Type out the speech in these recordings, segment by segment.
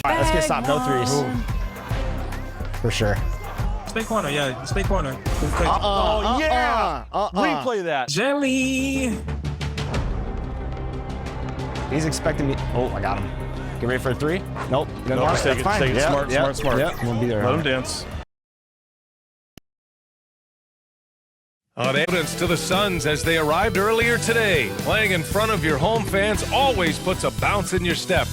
All right, let's get stopped. No threes. For sure. Stay corner, yeah. Stay corner. Replay that. Jelly. He's expecting me. Oh, I got him. Get ready for a three. Nope. No, just take it. Just take it. Smart. Yeah, we'll be there. Let him dance. On evidence to the Suns as they arrived earlier today. Playing in front of your home fans always puts a bounce in your step.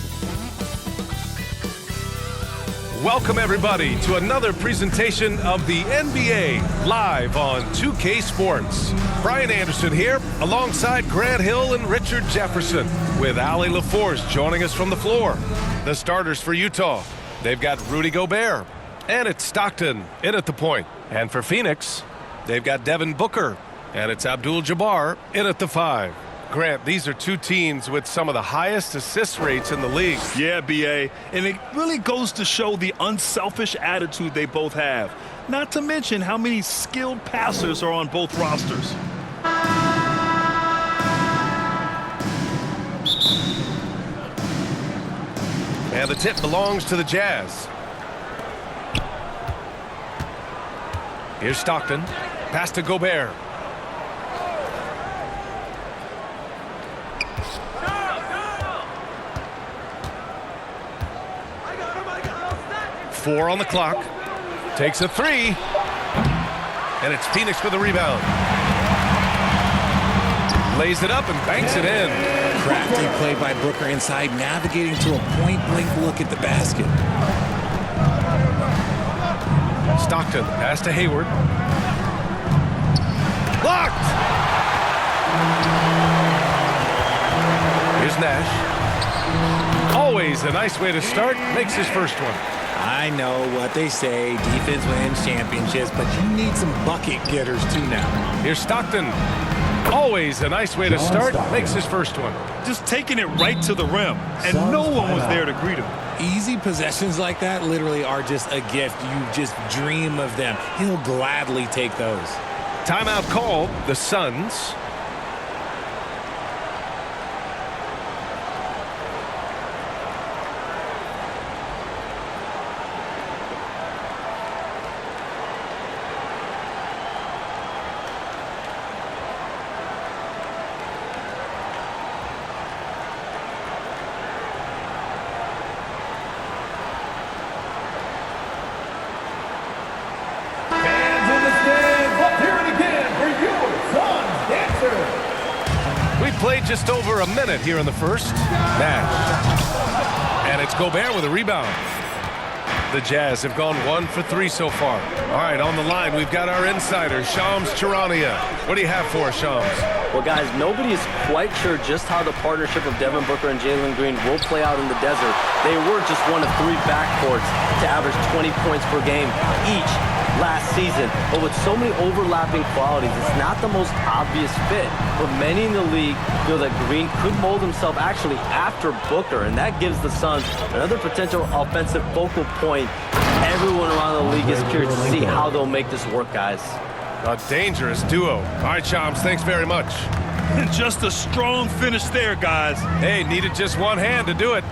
Welcome everybody to another presentation of the NBA live on 2K Sports. Brian Anderson here alongside Grant Hill and Richard Jefferson with Allie LaForce joining us from the floor. The starters for Utah, they've got Rudy Gobert and it's Stockton in at the point. And for Phoenix, they've got Devin Booker and it's Abdul-Jabbar in at the 5. Grant, these are two teams with some of the highest assist rates in the league. Yeah, B.A., and it really goes to show the unselfish attitude they both have. Not to mention how many skilled passers are on both rosters. And the tip belongs to the Jazz. Here's Stockton. Pass to Gobert. Four on the clock. Takes a three. And it's Phoenix with a rebound. Lays it up and banks it in. Crafty play by Booker inside, navigating to a point-blank look at the basket. Stockton, pass to Hayward. Blocked! Here's Nash. Always a nice way to start. Makes his first one. I know what they say, defense wins championships, but you need some bucket getters too now. Here's Stockton. Always a nice way to start. Makes his first one. Just taking it right to the rim, and no one was there to greet him. Easy possessions like that literally are just a gift. You just dream of them. He'll gladly take those. Timeout called. The Suns. Played just over a minute here in the first. Nash. And it's Gobert with a rebound. The Jazz have gone 1 for 3 so far. All right, on the line, we've got our insider, Shams Charania. What do you have for us, Shams? Well, guys, nobody is quite sure just how the partnership of Devin Booker and Jalen Green will play out in the desert. They were just one of 3 backcourts to average 20 points per game each last season, but with so many overlapping qualities, it's not the most obvious fit. But many in the league feel that Green could mold himself actually after Booker, and that gives the Suns another potential offensive focal point. Everyone around the league is curious to see how they'll make this work, guys. A dangerous duo. All right, Shams, thanks very much. Just a strong finish there, guys. Hey, needed just one hand to do it.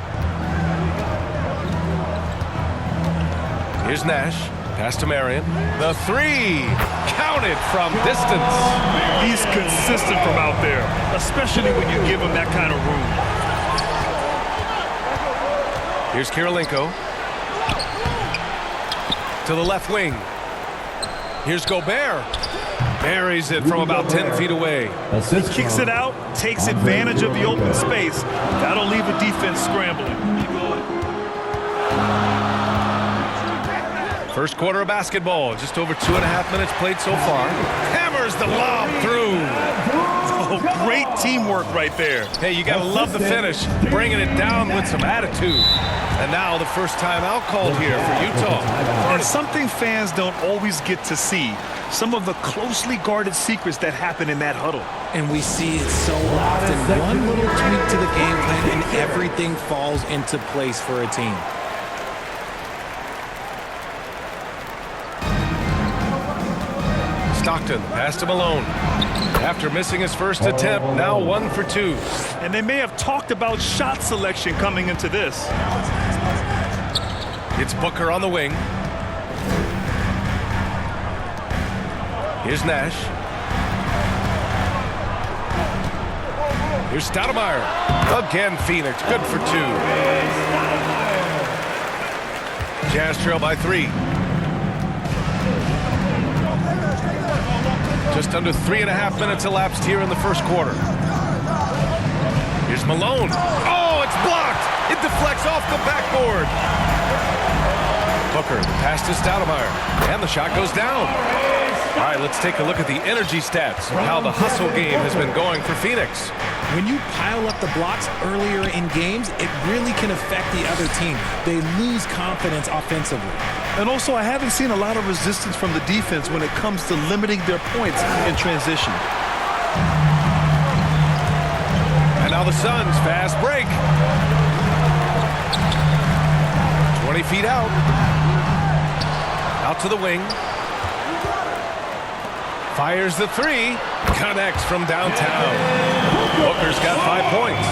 Here's Nash. Pass to Marion. The 3. Counted from distance. He's consistent from out there, especially when you give him that kind of room. Here's Kirilenko. To the left wing. Here's Gobert. Buries it from about 10 feet away. He kicks it out, takes advantage of the open space. That'll leave a defense scrambling. First quarter of basketball, just over 2.5 minutes played so far. Hammers the lob through. Oh, great teamwork right there. Hey, you got to love the finish, bringing it down with some attitude. And now the first timeout called here for Utah. And something fans don't always get to see, some of the closely guarded secrets that happen in that huddle. And we see it so often. One little tweak to the game plan and everything falls into place for a team. Stockton, pass to Malone. After missing his first attempt, now 1 for 2. And they may have talked about shot selection coming into this. It's Booker on the wing. Here's Nash. Here's Stoudemire. Again, Phoenix. Good for 2. Jazz trail by 3. Just under 3.5 minutes elapsed here in the first quarter. Here's Malone. Oh, it's blocked. It deflects off the backboard. Booker, the pass to Stoudemire. And the shot goes down. All right, let's take a look at the energy stats, how the hustle game has been going for Phoenix. When you pile up the blocks earlier in games, it really can affect the other team. They lose confidence offensively. And also, I haven't seen a lot of resistance from the defense when it comes to limiting their points in transition. And now the Suns, fast break. 20 feet out. Out to the wing. Fires the 3. Connects from downtown. Booker's got 5 points.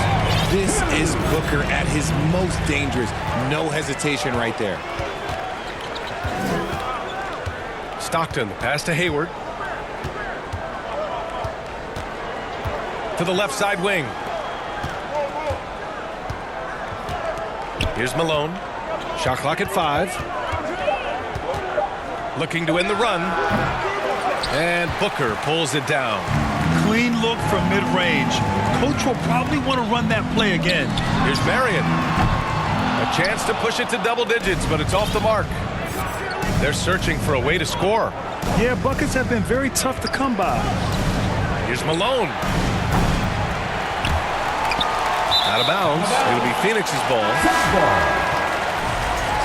This is Booker at his most dangerous. No hesitation right there. Stockton, pass to Hayward. To the left side wing. Here's Malone. Shot clock at 5. Looking to win the run. And Booker pulls it down. Clean look from mid-range. Coach will probably want to run that play again. Here's Marion. A chance to push it to double digits, but it's off the mark. They're searching for a way to score. Yeah, buckets have been very tough to come by. Here's Malone. Out of bounds. It'll be Phoenix's ball.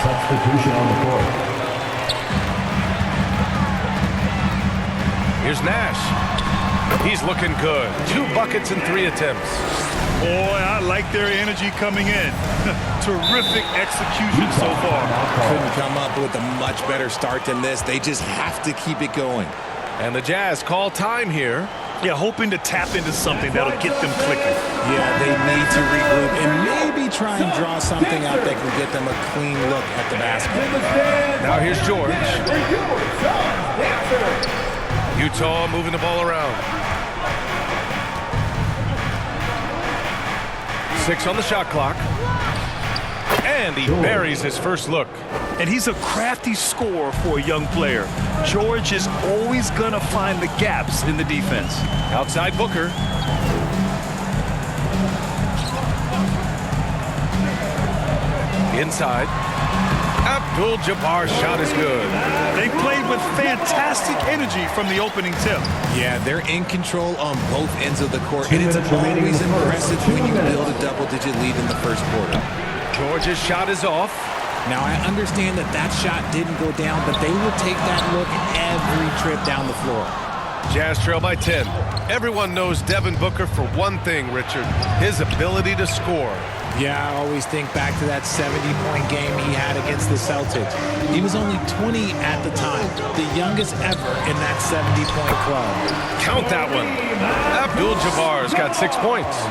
Substitution on the court. Here's Nash. He's looking good. 2 buckets in 3 attempts. Boy, I like their energy coming in. Terrific execution so far. Couldn't come up with a much better start than this. They just have to keep it going. And the Jazz call time here. Yeah, hoping to tap into something that'll get them clicking. Yeah, they need to regroup and maybe try and draw something out that can get them a clean look at the basket. Now here's George. Utah moving the ball around. 6 on the shot clock. And he buries his first look. And he's a crafty scorer for a young player. George is always going to find the gaps in the defense. Outside Booker. Inside. Abdul-Jabbar's shot is good. They played with fantastic energy from the opening tip. Yeah, they're in control on both ends of the court, and it's always impressive when you build a double-digit lead in the first quarter. George's shot is off. Now, I understand that that shot didn't go down, but they will take that look every trip down the floor. Jazz trail by 10. Everyone knows Devin Booker for one thing, Richard, his ability to score. Yeah, I always think back to that 70-point game he had against the Celtics. He was only 20 at the time, the youngest ever in that 70-point club. Count that one. Abdul-Jabbar's got 6 points.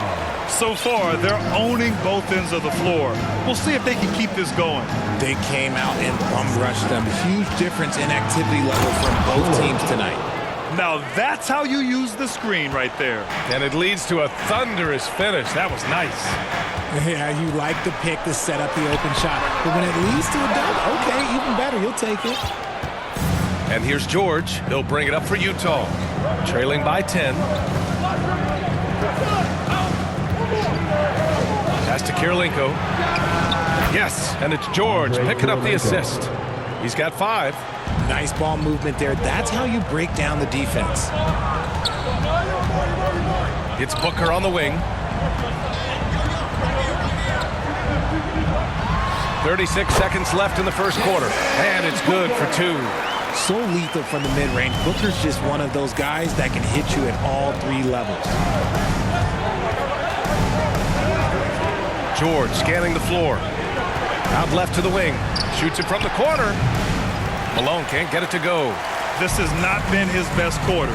So far, they're owning both ends of the floor. We'll see if they can keep this going. They came out and bum-rushed them. Huge difference in activity level from both teams tonight. Now that's how you use the screen right there. And it leads to a thunderous finish. That was nice. Yeah, you like the pick to set up the open shot. But when it leads to a dunk, okay, even better. You'll take it. And here's George. He'll bring it up for Utah. Trailing by 10. Pass to Kirilenko. Yes, and it's George picking up the assist. He's got 5. Nice ball movement there. That's how you break down the defense. It's Booker on the wing. 36 seconds left in the first quarter. And it's good for 2. So lethal from the mid-range. Booker's just one of those guys that can hit you at all 3 levels. George scanning the floor. Out left to the wing. Shoots it from the corner. Malone can't get it to go. This has not been his best quarter.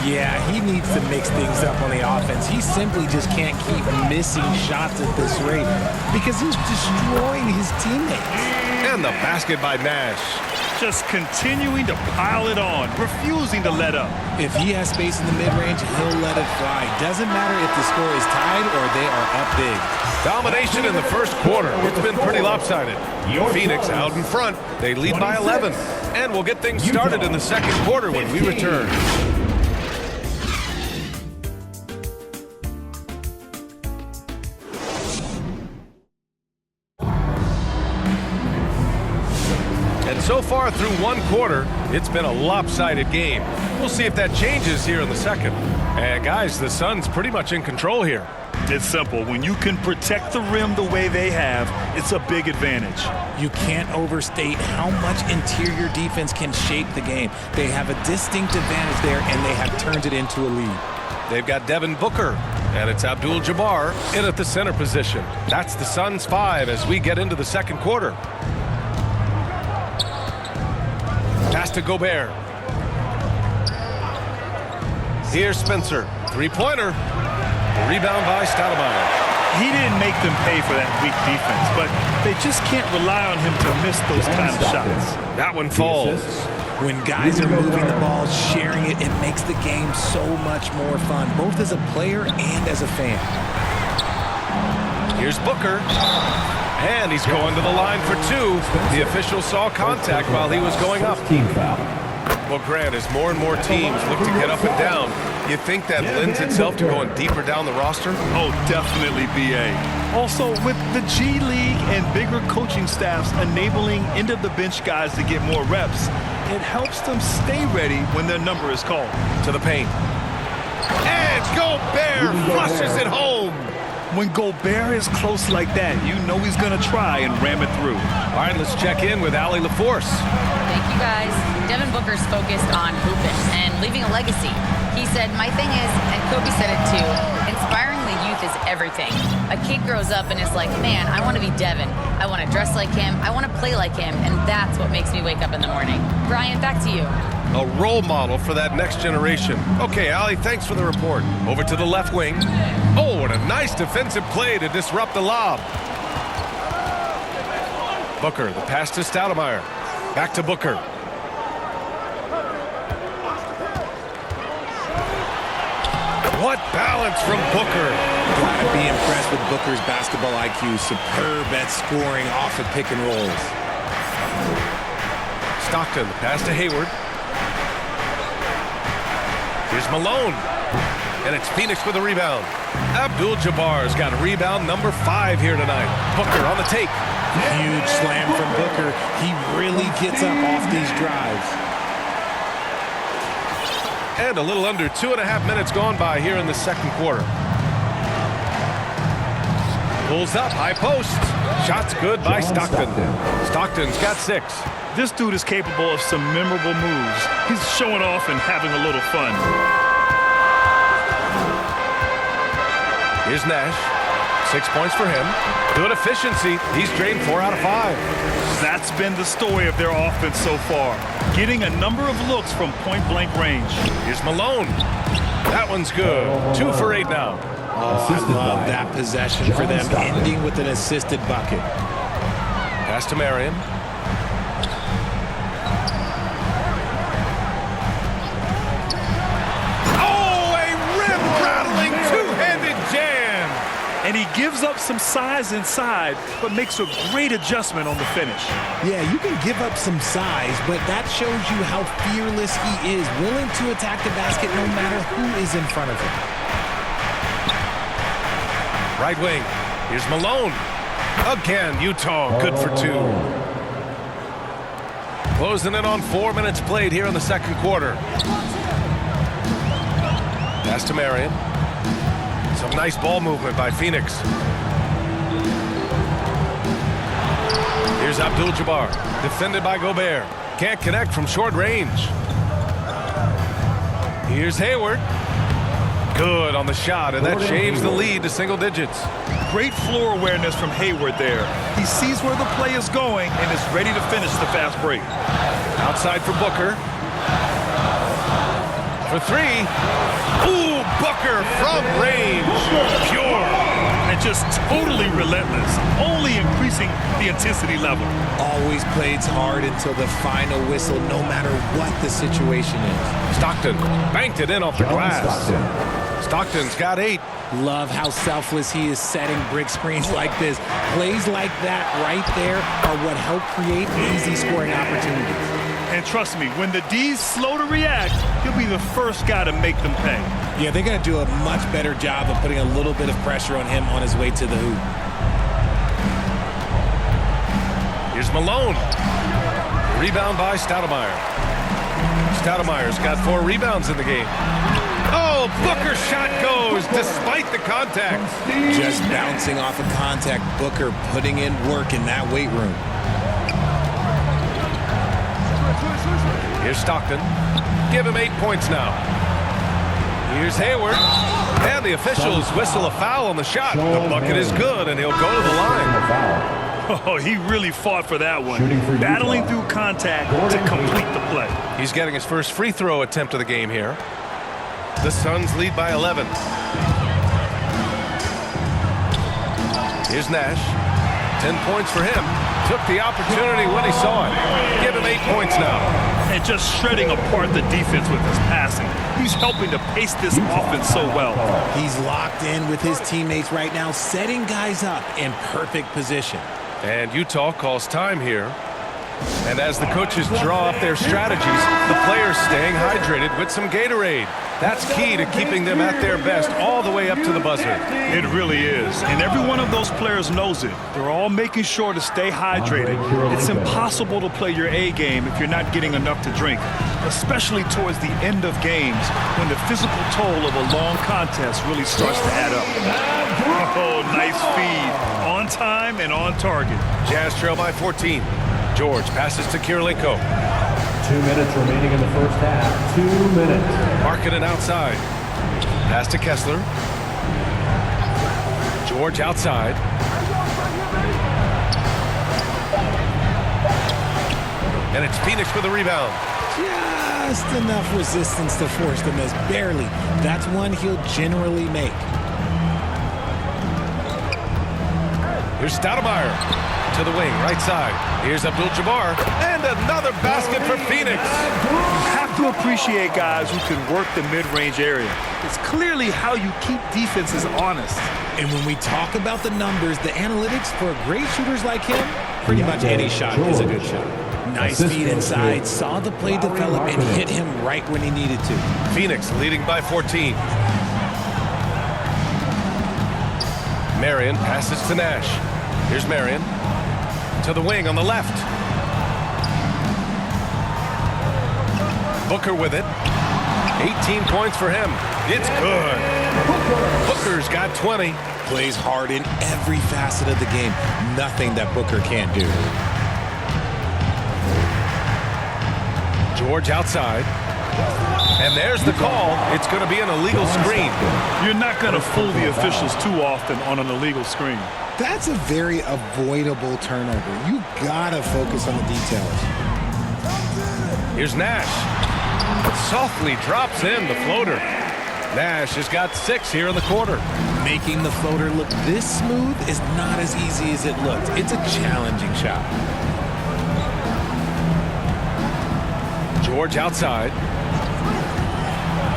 Yeah, he needs to mix things up on the offense. He simply just can't keep missing shots at this rate because he's destroying his teammates. And the basket by Nash. Just continuing to pile it on, refusing to let up. If he has space in the mid-range, he'll let it fly. Doesn't matter if the score is tied or they are up big. Domination in the first quarter. It's been pretty lopsided. Phoenix out in front. They lead by 11. And we'll get things started in the second quarter when we return. So far through one quarter, it's been a lopsided game. We'll see if that changes here in the second. And guys, the Suns pretty much in control here. It's simple. When you can protect the rim the way they have, it's a big advantage. You can't overstate how much interior defense can shape the game. They have a distinct advantage there, and they have turned it into a lead. They've got Devin Booker, and it's Abdul-Jabbar in at the center position. That's the Suns 5 as we get into the second quarter. Pass to Gobert. Here's Spencer. Three-pointer. Rebound by Stoudemire. He didn't make them pay for that weak defense, but they just can't rely on him to miss those kind of shots. That one falls. When guys are moving the ball, sharing it, it makes the game so much more fun, both as a player and as a fan. Here's Booker. And he's going to the line for two. The official saw contact while he was going up. Team foul. Well, Grant, as more and more teams look to get up and down, you think that lends itself to going deeper down the roster? Oh, definitely, B.A. Also, with the G League and bigger coaching staffs enabling end-of-the-bench guys to get more reps, it helps them stay ready when their number is called. To the paint. And Gobert flushes it home. When Gobert is close like that, you know he's going to try and ram it through. All right, let's check in with Allie LaForce. Thank you, guys. Devin Booker's focused on hooping and leaving a legacy. He said, my thing is, and Kobe said it too, inspiring the youth is everything. A kid grows up and is like, man, I want to be Devin. I want to dress like him. I want to play like him. And that's what makes me wake up in the morning. Brian, back to you. A role model for that next generation. Okay, Allie, thanks for the report. Over to the left wing. Oh, what a nice defensive play to disrupt the lob. Booker, the pass to Stoudemire. Back to Booker. What balance from Booker. Gotta be impressed with Booker's basketball IQ. Superb at scoring off of pick and rolls. Stockton, the pass to Hayward. Here's Malone. And it's Phoenix with a rebound. Abdul-Jabbar's got rebound number 5 here tonight. Booker on the take. Huge slam from Booker. He really gets up off these drives. And a little under 2.5 minutes gone by here in the second quarter. Pulls up, high post. Shot's good by Stockton. Stockton's got 6. This dude is capable of some memorable moves. He's showing off and having a little fun. Here's Nash. 6 points for him. Good efficiency. He's drained 4 out of 5. That's been the story of their offense so far. Getting a number of looks from point-blank range. Here's Malone. That one's good. 2 for 8 now. Oh, I love that possession for them, ending with an assisted bucket. Pass to Marion. Oh, a rim-rattling two-handed jam. And he gives up some size inside, but makes a great adjustment on the finish. Yeah, you can give up some size, but that shows you how fearless he is, willing to attack the basket no matter who is in front of him. Right wing. Here's Malone. Again, Utah good for 2. Closing in on 4 minutes played here in the second quarter. Pass to Marion. Some nice ball movement by Phoenix. Here's Abdul-Jabbar. Defended by Gobert. Can't connect from short range. Here's Hayward. Good on the shot, and that shaves the lead to single digits. Great floor awareness from Hayward there. He sees where the play is going and is ready to finish the fast break. Outside for Booker. For 3. Ooh, Booker from range. Pure. And just totally relentless, only increasing the intensity level. Always plays hard until the final whistle, no matter what the situation is. Stockton banked it in off the glass. Stockton's got 8. Love how selfless he is setting brick screens like this. Plays like that right there are what help create easy scoring opportunities. And trust me, when the D's slow to react, he'll be the first guy to make them pay. Yeah, they're going to do a much better job of putting a little bit of pressure on him on his way to the hoop. Here's Malone. Rebound by Stoudemire. Stoudemire's got 4 rebounds in the game. Oh, Booker's shot goes despite the contact. Just bouncing off of contact. Booker putting in work in that weight room. Here's Stockton. Give him 8 points now. Here's Hayward. And the officials whistle a foul on the shot. The bucket is good, and he'll go to the line. Oh, he really fought for that one. Battling through contact to complete the play. He's getting his first free throw attempt of the game here. The Suns lead by 11. Here's Nash. 10 points for him. Took the opportunity when he saw it. Give him 8 points now. And just shredding apart the defense with his passing. He's helping to pace this offense so well. He's locked in with his teammates right now, setting guys up in perfect position. And Utah calls time here. And as the coaches draw up their strategies, the players staying hydrated with some Gatorade. That's key to keeping them at their best all the way up to the buzzer. It really is. And every one of those players knows it. They're all making sure to stay hydrated. It's impossible to play your A game if you're not getting enough to drink, especially towards the end of games when the physical toll of a long contest really starts to add up. Oh, nice feed. On time and on target. Jazz trail by 14. George passes to Kirilenko. 2 minutes remaining in the first half. 2 minutes. Markkanen outside. Pass to Kessler. George outside. And it's Phoenix with the rebound. Just enough resistance to force the miss. Barely. That's one he'll generally make. Here's Stoudemire. To the wing, right side. Here's Abdul-Jabbar. And another basket for Phoenix. You have to appreciate guys who can work the mid-range area. It's clearly how you keep defenses honest. And when we talk about the numbers, the analytics for great shooters like him, pretty much any shot is a good shot. Nice feed inside, saw the play develop and hit him right when he needed to. Phoenix leading by 14. Marion passes to Nash. Here's Marion. To the wing on the left. Booker with it. 18 points for him. It's good. Booker's got 20. Plays hard in every facet of the game. Nothing that Booker can't do. George outside. And there's the call. It's going to be an illegal screen. You're not going to fool the officials too often on an illegal screen. That's a very avoidable turnover. You gotta focus on the details. Here's Nash. Softly drops in the floater. Nash has got 6 here in the quarter. Making the floater look this smooth is not as easy as it looks. It's a challenging shot. George outside.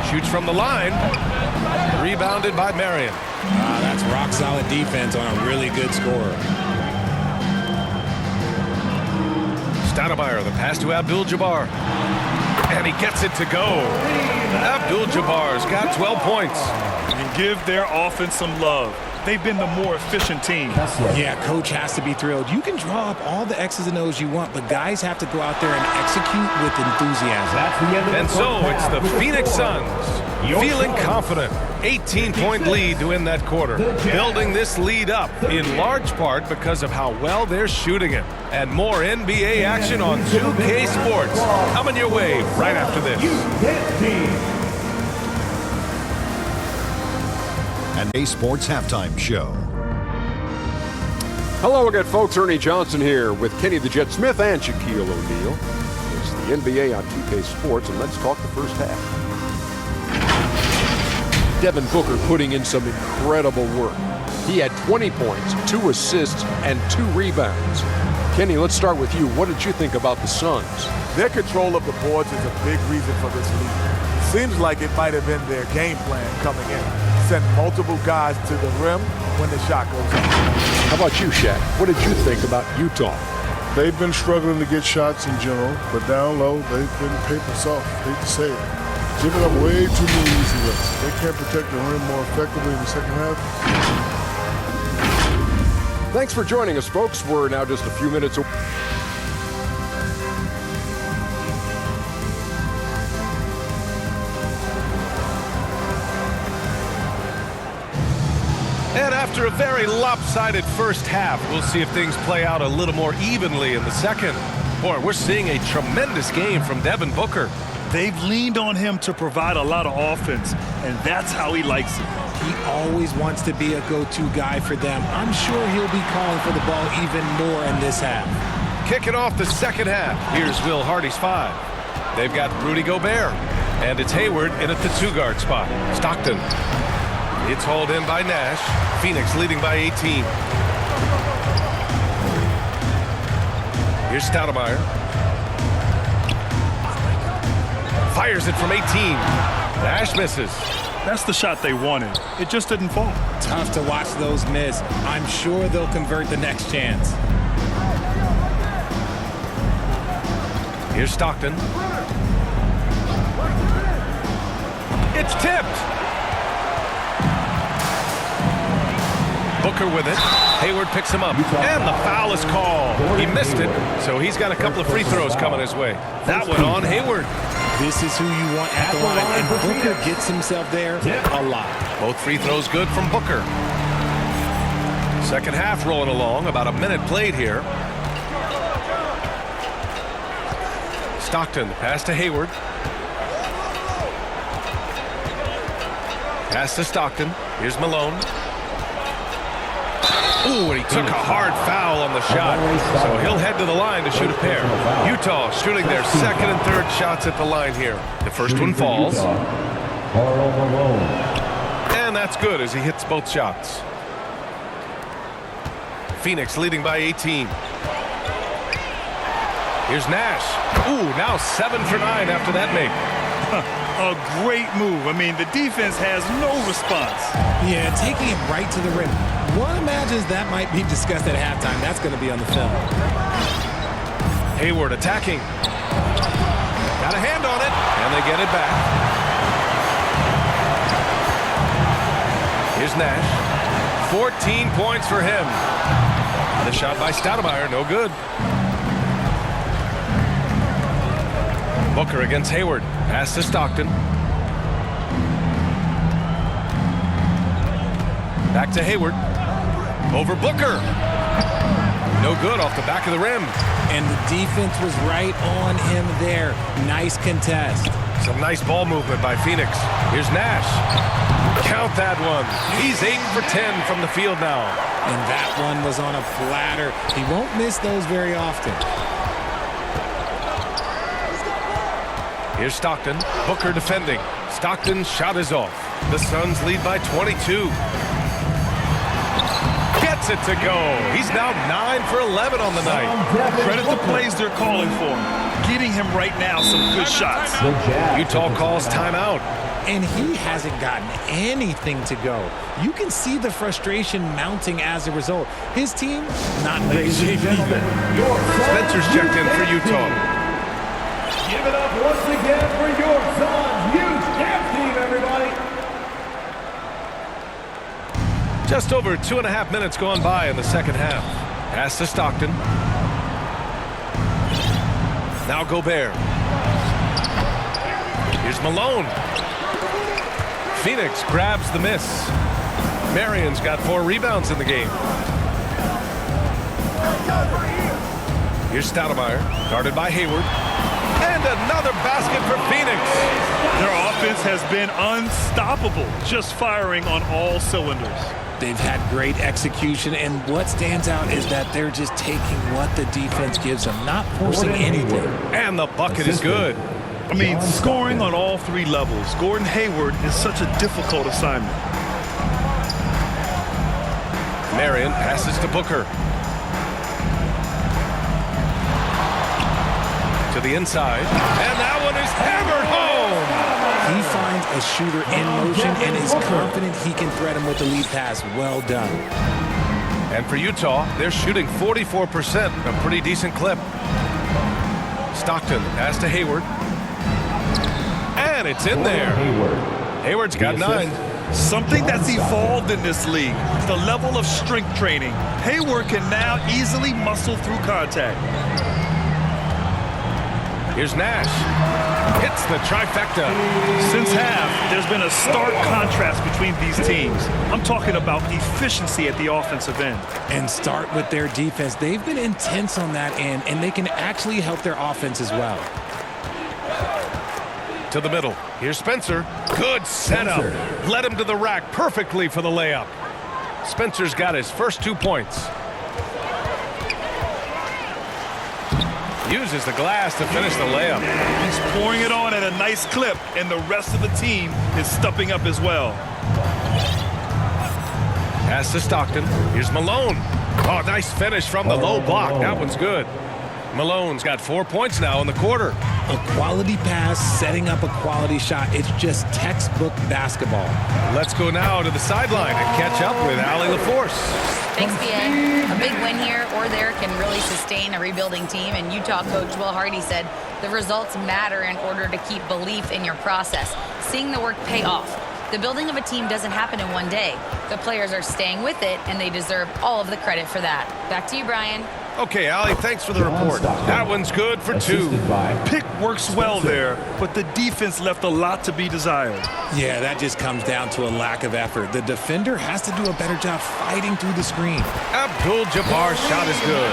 Shoots from the line. Rebounded by Marion. That's rock-solid defense on a really good scorer. Stoudemire, the pass to Abdul-Jabbar. And he gets it to go. Abdul-Jabbar's got 12 points. And give their offense some love. They've been the more efficient team. Yeah, coach has to be thrilled. You can draw up all the X's and O's you want, but guys have to go out there and execute with enthusiasm. And so it's the Phoenix Suns feeling confident. 18-point lead to win that quarter. Building this lead up in large part because of how well they're shooting it. And more NBA action on 2K Sports coming your way right after this. And a Sports Halftime Show. Hello again, folks. Ernie Johnson here with Kenny the Jet Smith and Shaquille O'Neal. It's the NBA on 2K Sports, and let's talk the first half. Devin Booker putting in some incredible work. He had 20 points, 2 assists, and 2 rebounds. Kenny, let's start with you. What did you think about the Suns? Their control of the boards is a big reason for this lead. Seems like it might have been their game plan coming in. Send multiple guys to the rim when the shot goes up. How about you, Shaq? What did you think about Utah? They've been struggling to get shots in general, but down low, they've been paper soft. Hate to say it. Giving up way too many easy looks. They can't protect the rim more effectively in the second half. Thanks for joining us, folks. We're now just a few minutes away. And after a very lopsided first half, we'll see if things play out a little more evenly in the second. Boy, we're seeing a tremendous game from Devin Booker. They've leaned on him to provide a lot of offense, and that's how he likes it. He always wants to be a go-to guy for them. I'm sure he'll be calling for the ball even more in this half. Kicking off the second half, here's Will Hardy's 5. They've got Rudy Gobert, and it's Hayward in at the 2-guard spot. Stockton. It's hauled in by Nash. Phoenix leading by 18. Here's Stoudemire. Fires it from 18. Nash misses. That's the shot they wanted. It just didn't fall. Tough to watch those miss. I'm sure they'll convert the next chance. Here's Stockton. It's tipped. Booker with it. Hayward picks him up. And the foul is called. He missed it, so he's got a couple of free throws coming his way. That one on Hayward. This is who you want at the line, and Booker gets himself there a lot. Both free throws good from Booker. Second half rolling along, about a minute played here. Stockton, pass to Hayward. Pass to Stockton. Here's Malone. Ooh, and he took a hard foul on the shot. So he'll head to the line to shoot a pair. Utah shooting their second and third shots at the line here. The first one falls. And that's good as he hits both shots. Phoenix leading by 18. Here's Nash. Ooh, now 7 for 9 after that make. A great move. I mean, the defense has no response. Yeah, taking him right to the rim. One imagines that might be discussed at halftime. That's going to be on the film. Hayward attacking. Got a hand on it, and they get it back. Here's Nash. 14 points for him. The shot by Stoudemire, no good. Booker against Hayward. Pass to Stockton. Back to Hayward. Over Booker. No good off the back of the rim. And the defense was right on him there. Nice contest. Some nice ball movement by Phoenix. Here's Nash. Count that one. He's 8 for 10 from the field now. And that one was on a platter. He won't miss those very often. Here's Stockton. Booker defending. Stockton's shot is off. The Suns lead by 22. Gets it to go. He's now 9 for 11 on the night. Credit the plays they're calling for him. Getting him right now some good shots. Utah calls timeout. And he hasn't gotten anything to go. You can see the frustration mounting as a result. His team, not in great shape either. Spencer's checked in for Utah. Give it up once again for your Suns Youth Camp Team, everybody. Just over 2.5 minutes gone by in the second half. Pass to Stockton. Now Gobert. Here's Malone. Phoenix grabs the miss. Marion's got 4 rebounds in the game. Here's Stoudemire, guarded by Hayward. And another basket for Phoenix. Their offense has been unstoppable, just firing on all cylinders. They've had great execution, and what stands out is that they're just taking what the defense gives them, not forcing anything. And the bucket is good. I mean, scoring on all 3 levels. Gordon Hayward is such a difficult assignment. Marion passes to Booker. To the inside, and that one is hammered home. He finds a shooter in motion and is confident he can thread him with the lead pass. Well done. And for Utah, they're shooting 44%, a pretty decent clip. Stockton pass to Hayward. And it's in there. Hayward's got 9. Something that's evolved in this league, the level of strength training. Hayward can now easily muscle through contact. Here's Nash. Hits the trifecta. Since half, there's been a stark contrast between these teams. I'm talking about efficiency at the offensive end. And start with their defense. They've been intense on that end, and they can actually help their offense as well. To the middle. Here's Spencer. Good setup. Led him to the rack perfectly for the layup. Spencer's got his first 2 points. Uses the glass to finish the layup. He's pouring it on at a nice clip, and the rest of the team is stepping up as well. Pass to Stockton. Here's Malone. Oh, nice finish from the low block. That one's good. Malone's got 4 points now in the quarter. A quality pass, setting up a quality shot. It's just textbook basketball. Let's go now to the sideline and catch up with Allie LaForce. Thanks, BA. A big win here or there can really sustain a rebuilding team, and Utah coach Will Hardy said the results matter in order to keep belief in your process, seeing the work pay off. The building of a team doesn't happen in one day. The players are staying with it, and they deserve all of the credit for that. Back to you, Brian. Okay, Allie, thanks for the report. That one's good for 2. Pick works well there, but the defense left a lot to be desired. Yeah, that just comes down to a lack of effort. The defender has to do a better job fighting through the screen. Abdul-Jabbar's shot is good.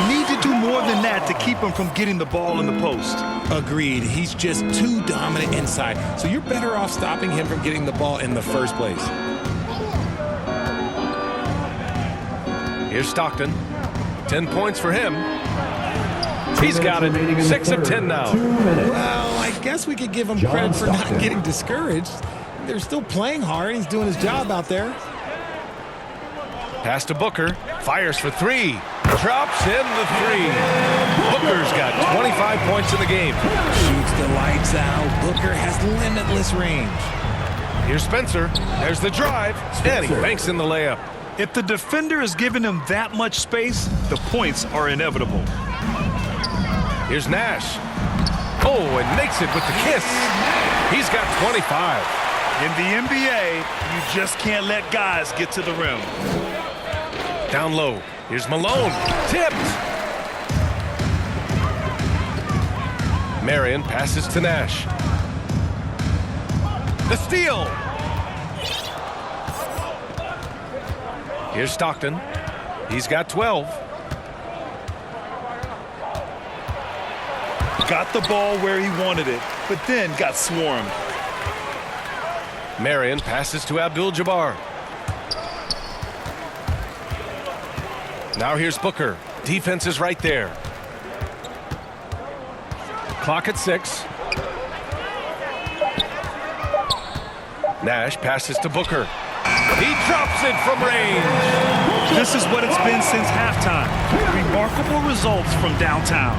Need to do more than that to keep him from getting the ball in the post. Agreed. He's just too dominant inside, so you're better off stopping him from getting the ball in the first place. Here's Stockton. 10 points for him. He's got it. 6 of 10 now. Well, I guess we could give him credit for not getting discouraged. They're still playing hard. He's doing his job out there. Pass to Booker. Fires for 3. Drops in the 3. Booker's got 25 points in the game. Shoots the lights out. Booker has limitless range. Here's Spencer. There's the drive. And he banks in the layup. If the defender is giving him that much space, the points are inevitable. Here's Nash. Oh, and makes it with the kiss. He's got 25. In the NBA, you just can't let guys get to the rim. Down low. Here's Malone. Tipped. Marion passes to Nash. The steal. Here's Stockton. He's got 12. Got the ball where he wanted it, but then got swarmed. Marion passes to Abdul-Jabbar. Now here's Booker. Defense is right there. Clock at 6. Nash passes to Booker. He drops it from range. This is what it's been since halftime. Remarkable results from downtown.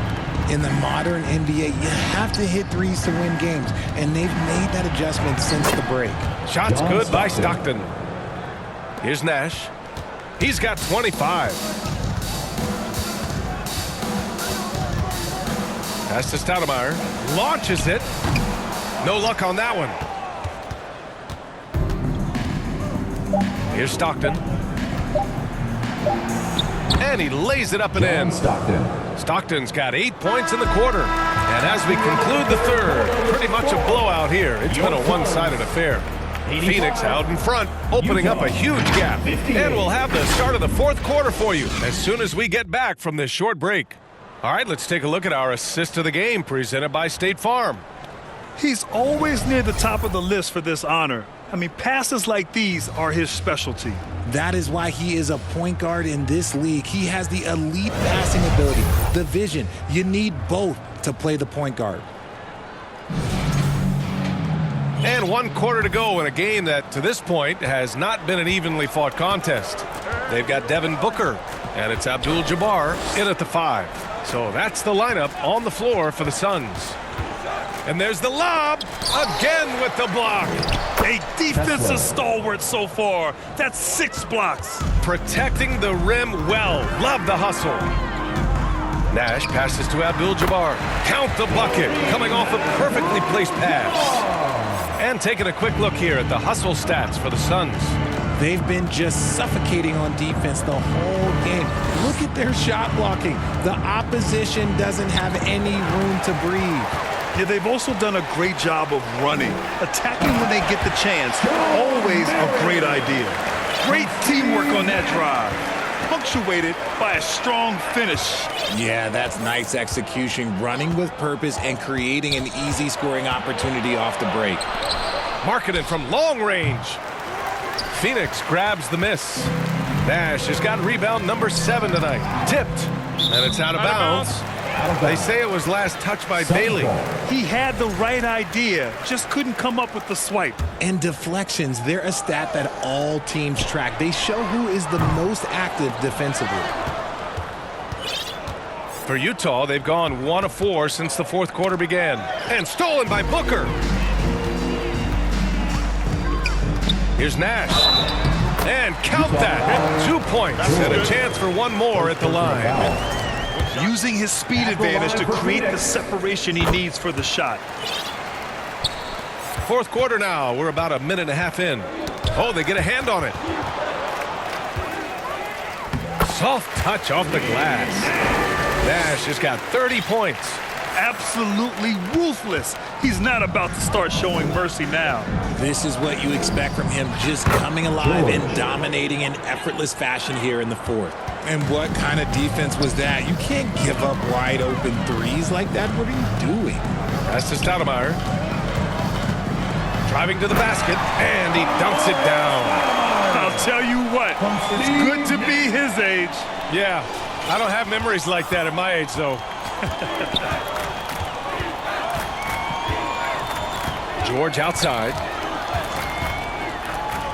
In the modern NBA, you have to hit threes to win games, and they've made that adjustment since the break. Shots good by Stockton. Here's Nash. He's got 25. Pass to Stoudemire. Launches it. No luck on that one. Here's Stockton. And he lays it up and in. Stockton's got 8 points in the quarter. And as we conclude the third, pretty much a blowout here. It's been a one-sided affair. Phoenix out in front, opening up a huge gap. And we'll have the start of the fourth quarter for you as soon as we get back from this short break. All right, let's take a look at our assist of the game presented by State Farm. He's always near the top of the list for this honor. I mean, passes like these are his specialty. That is why he is a point guard in this league. He has the elite passing ability, the vision. You need both to play the point guard. And 1 quarter to go in a game that, to this point, has not been an evenly fought contest. They've got Devin Booker, and it's Abdul-Jabbar in at the 5. So that's the lineup on the floor for the Suns. And there's the lob, again with the block. A defensive stalwart so far. That's 6 blocks. Protecting the rim well. Love the hustle. Nash passes to Abdul-Jabbar. Count the bucket, coming off a perfectly placed pass. And taking a quick look here at the hustle stats for the Suns. They've been just suffocating on defense the whole game. Look at their shot blocking. The opposition doesn't have any room to breathe. Yeah, they've also done a great job of running. Attacking when they get the chance. Always a great idea. Great teamwork on that drive. Punctuated by a strong finish. Yeah, that's nice execution. Running with purpose and creating an easy scoring opportunity off the break. Marketing from long range. Phoenix grabs the miss. Nash has got rebound number 7 tonight. Tipped. And it's out of bounds. They say it was last touched by Bailey. He had the right idea, just couldn't come up with the swipe. And deflections, they're a stat that all teams track. They show who is the most active defensively. For Utah, they've gone 1 of 4 since the 4th quarter began. And stolen by Booker. Here's Nash. And count that. 2 points and a chance for 1 more at the line. Using his speed advantage to create the separation he needs for the shot. 4th quarter now. We're about a minute and a half in. Oh, they get a hand on it. Soft touch off the glass. Nash has got 30 points. Absolutely ruthless. He's not about to start showing mercy now. This is what you expect from him, just coming alive and dominating in effortless fashion here in the 4th. And what kind of defense was that? You can't give up wide open threes like that. What are you doing? Pass to Stoudemire. Driving to the basket, and he dunks it down. I'll tell you what, it's good to be his age. Yeah, I don't have memories like that at my age, though. George outside.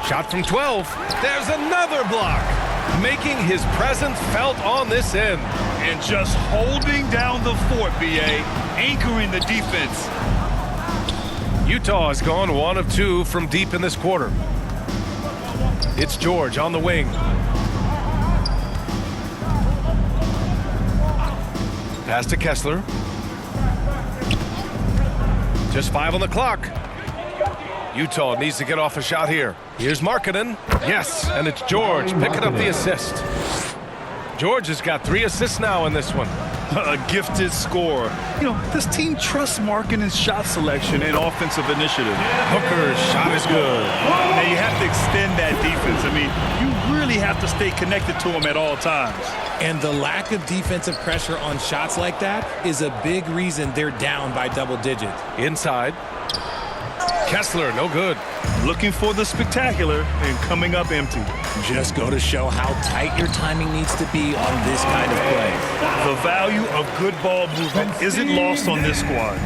Shot from 12. There's another block. Making his presence felt on this end. And just holding down the fort, B.A., anchoring the defense. Utah has gone 1 of 2 from deep in this quarter. It's George on the wing. Pass to Kessler. Just 5 on the clock. Utah needs to get off a shot here. Here's Markkanen. Yes, and it's George picking up the assist. George has got 3 assists now in this one. A gifted scorer. You know, this team trusts Markkanen's shot selection and offensive initiative. Hooker's shot is good. Now you have to extend that defense. I mean, you really have to stay connected to him at all times. And the lack of defensive pressure on shots like that is a big reason they're down by double digits. Inside. Kessler, no good. Looking for the spectacular and coming up empty. Just go to show how tight your timing needs to be on this kind of play. The value of good ball movement isn't lost on this squad.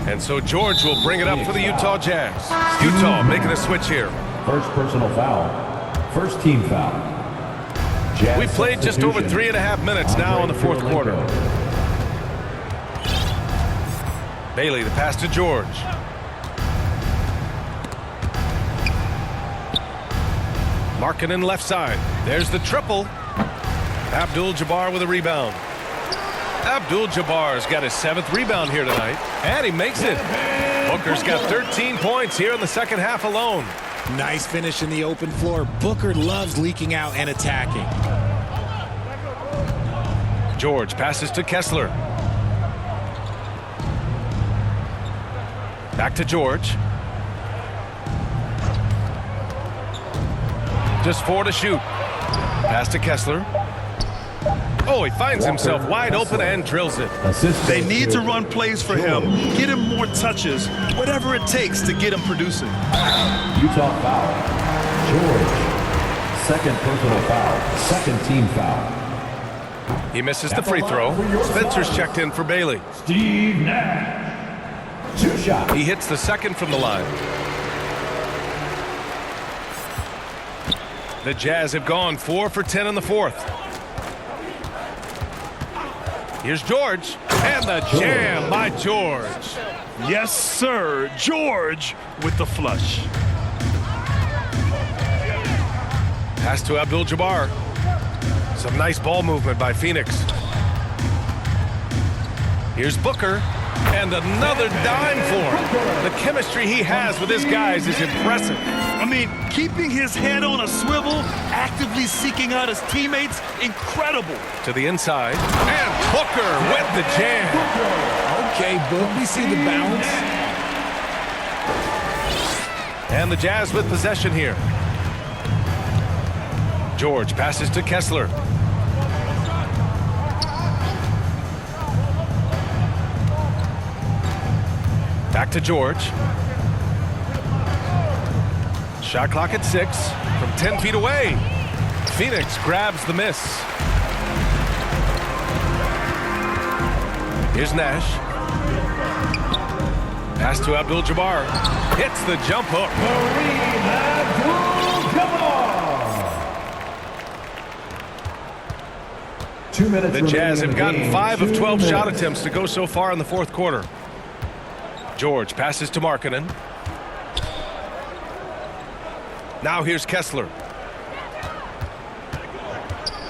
And so George will bring it up for the Utah Jazz. Utah making a switch here. First personal foul. First team foul. Jazz we played just over 3.5 minutes now in the 4th quarter. Bailey, the pass to George. Markkanen left side. There's the triple. Abdul-Jabbar with a rebound. Abdul-Jabbar's got his 7th rebound here tonight, and he makes it. Booker's got 13 points here in the 2nd half alone. Nice finish in the open floor. Booker loves leaking out and attacking. George passes to Kessler. Back to George. Just 4 to shoot. Pass to Kessler. Oh, he finds himself wide open and drills it. They need to run plays for him. Get him more touches. Whatever it takes to get him producing. Utah foul. George. 2nd personal foul. 2nd team foul. He misses the free throw. Spencer's checked in for Bailey. Steve Nash. 2 shots. He hits the 2nd from the line. The Jazz have gone 4 for 10 in the fourth. Here's George, and the jam by George. Yes, sir. George with the flush. Pass to Abdul-Jabbar. Some nice ball movement by Phoenix. Here's Booker, and another dime for him. The chemistry he has with his guys is impressive. I mean, keeping his head on a swivel, actively seeking out his teammates, incredible. To the inside, and Booker with the jam. Okay, Book, we see the bounce. And the Jazz with possession here. George passes to Kessler. Back to George. Shot clock at 6 from 10 feet away. Phoenix grabs the miss. Here's Nash. Pass to Abdul-Jabbar. Hits the jump hook. The Jazz have gotten 5 of 12 shot attempts to go so far in the fourth quarter. George passes to Markkanen. Now here's Kessler.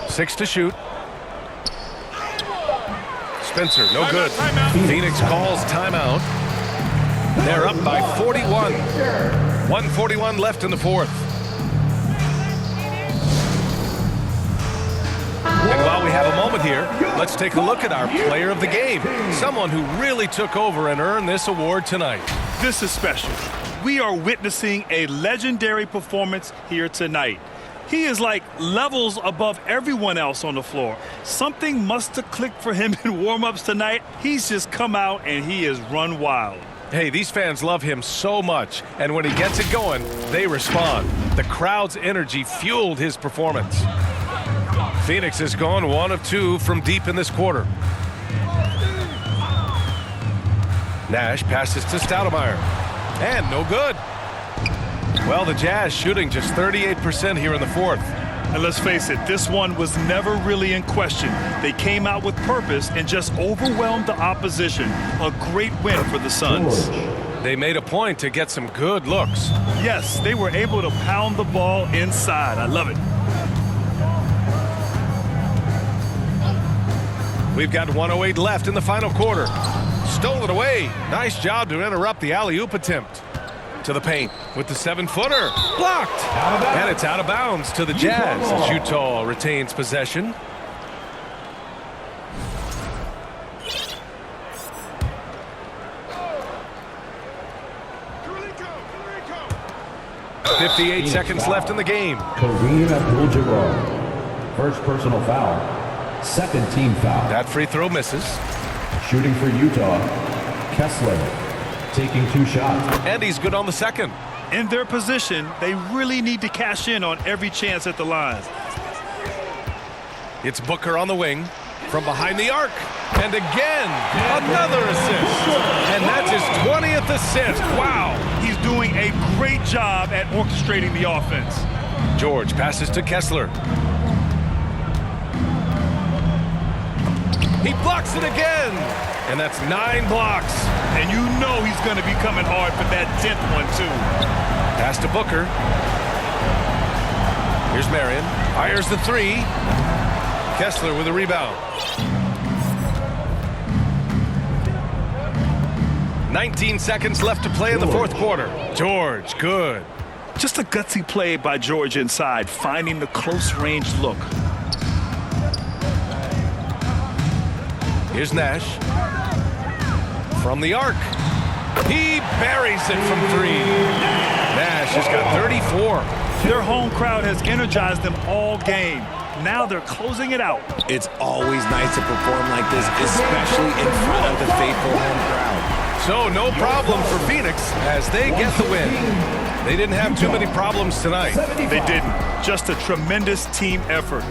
6 to shoot. Spencer, no good. Phoenix calls timeout. They're up by 41. 1:41 left in the fourth. And while we have a moment here, let's take a look at our player of the game. Someone who really took over and earned this award tonight. This is special. We are witnessing a legendary performance here tonight. He is like levels above everyone else on the floor. Something must have clicked for him in warm-ups tonight. He's just come out and he has run wild. Hey, these fans love him so much, and when he gets it going, they respond. The crowd's energy fueled his performance. Phoenix has gone 1 of 2 from deep in this quarter. Nash passes to Stoudemire. And no good. Well, the Jazz shooting just 38% here in the fourth. And let's face it, this one was never really in question. They came out with purpose and just overwhelmed the opposition. A great win for the Suns. They made a point to get some good looks. Yes, they were able to pound the ball inside. I love it. We've got 1:08 left in the final quarter. Stole it away. Nice job to interrupt the alley-oop attempt. To the paint with the 7-footer. Blocked. And it's out of bounds to the Jazz as Utah retains possession. .58 seconds left in the game. Kareem Abdul-Jabbar. First personal foul. Second team foul. That free throw misses. Shooting for Utah, Kessler, taking 2 shots. And he's good on the second. In their position, they really need to cash in on every chance at the line. It's Booker on the wing from behind the arc. And again, another assist. And that's his 20th assist. Wow. He's doing a great job at orchestrating the offense. George passes to Kessler. He blocks it again. And that's 9 blocks. And you know he's going to be coming hard for that 10th one, too. Pass to Booker. Here's Marion. Fires the 3. Kessler with a rebound. 19 seconds left to play in the fourth quarter. George, good. Just a gutsy play by George inside, finding the close-range look. Here's Nash. From the arc. He buries it from 3. Nash has got 34. Their home crowd has energized them all game. Now they're closing it out. It's always nice to perform like this, especially in front of the faithful home crowd. So no problem for Phoenix as they get the win. They didn't have too many problems tonight. They didn't. Just a tremendous team effort.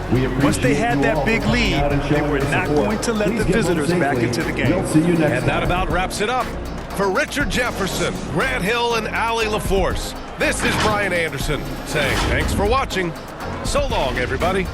Once they had that big lead, they were not going to let the visitors back into the game. And that about wraps it up. For Richard Jefferson, Grant Hill, and Allie LaForce, this is Brian Anderson saying thanks for watching. So long, everybody.